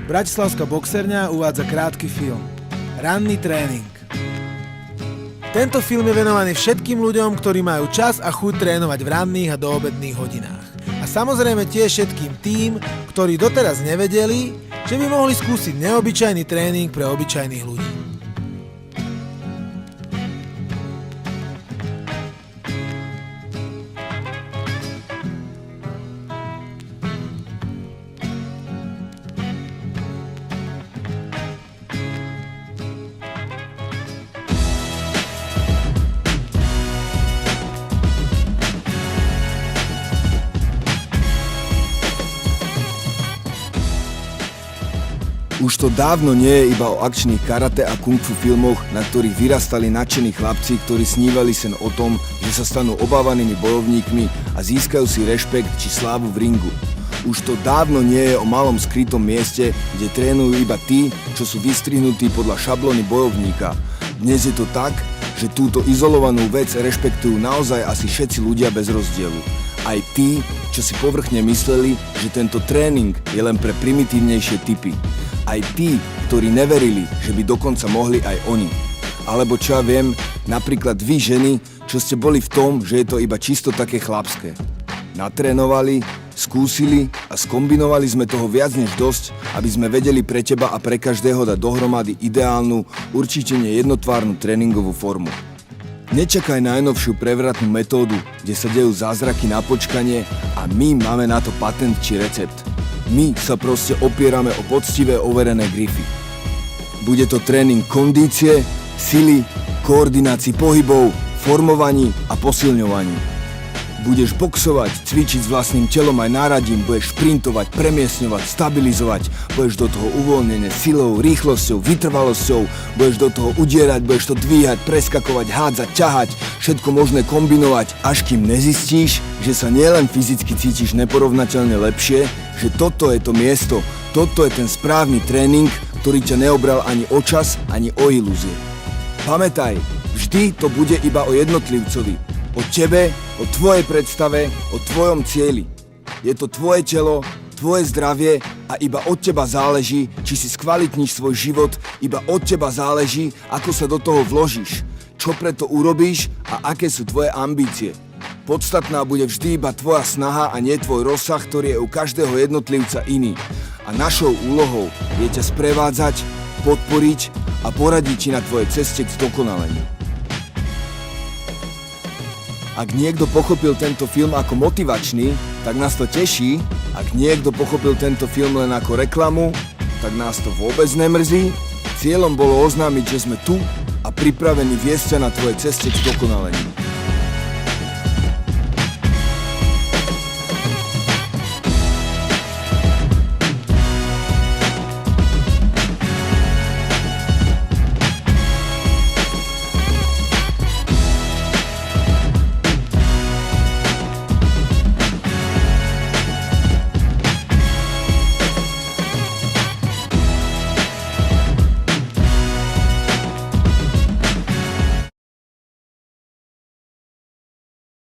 Bratislavská boxerňa uvádza krátky film Ranný tréning. Tento film je venovaný všetkým ľuďom, ktorí majú čas a chuť trénovať v ranných a doobedných hodinách. A samozrejme tiež všetkým tým, ktorí doteraz nevedeli, že by mohli skúsiť neobyčajný tréning pre obyčajných ľudí. Už to dávno nie je iba o akčných karate a kung fu filmoch, na ktorých vyrastali nadšení chlapci, ktorí snívali sen o tom, že sa stanú obávanými bojovníkmi a získajú si rešpekt či slávu v ringu. Už to dávno nie je o malom skrytom mieste, kde trénujú iba tí, čo sú vystrihnutí podľa šablóny bojovníka. Dnes je to tak, že túto izolovanú vec rešpektujú naozaj asi všetci ľudia bez rozdielu. Aj tí, čo si povrchne mysleli, že tento tréning je len pre primitívnejšie typy. Aj tí, ktorí neverili, že by dokonca mohli aj oni. Alebo čo ja viem, napríklad vy ženy, čo ste boli v tom, že je to iba čisto také chlapské. Natrénovali, skúsili a skombinovali sme toho viac než dosť, aby sme vedeli pre teba a pre každého dať dohromady ideálnu, určite nie jednotvárnu tréningovú formu. Nečakaj na najnovšiu prevratnú metódu, kde sa dejú zázraky na počkanie a my máme na to patent či recept. My sa proste opierame o poctivé overené grify. Bude to tréning kondície, sily, koordinácii pohybov, formovaní a posilňovaní. Budeš boxovať, cvičiť s vlastným telom aj náradím, budeš šprintovať, premiesňovať, stabilizovať, budeš do toho uvoľnené silou, rýchlosťou, vytrvalosťou, budeš do toho udierať, budeš to dvíhať, preskakovať, hádzať, ťahať, všetko možné kombinovať, až kým nezistíš, že sa nielen fyzicky cítiš neporovnateľne lepšie, že toto je to miesto, toto je ten správny tréning, ktorý ťa neobral ani o čas, ani o ilúzie. Pamätaj, vždy to bude iba o jednotlivcovi, o tebe, o tvojej predstave, o tvojom cieli. Je to tvoje telo, tvoje zdravie a iba od teba záleží, či si skvalitníš svoj život, iba od teba záleží, ako sa do toho vložíš, čo preto urobíš a aké sú tvoje ambície. Podstatná bude vždy iba tvoja snaha a nie tvoj rozsah, ktorý je u každého jednotlivca iný. A našou úlohou je ťa sprevádzať, podporiť a poradiť ti na tvojej ceste k zdokonaleniu. Ak niekto pochopil tento film ako motivačný, tak nás to teší. Ak niekto pochopil tento film len ako reklamu, tak nás to vôbec nemrzí. Cieľom bolo oznámiť, že sme tu a pripravení viesť ťa na tvojej ceste k zdokonaleniu.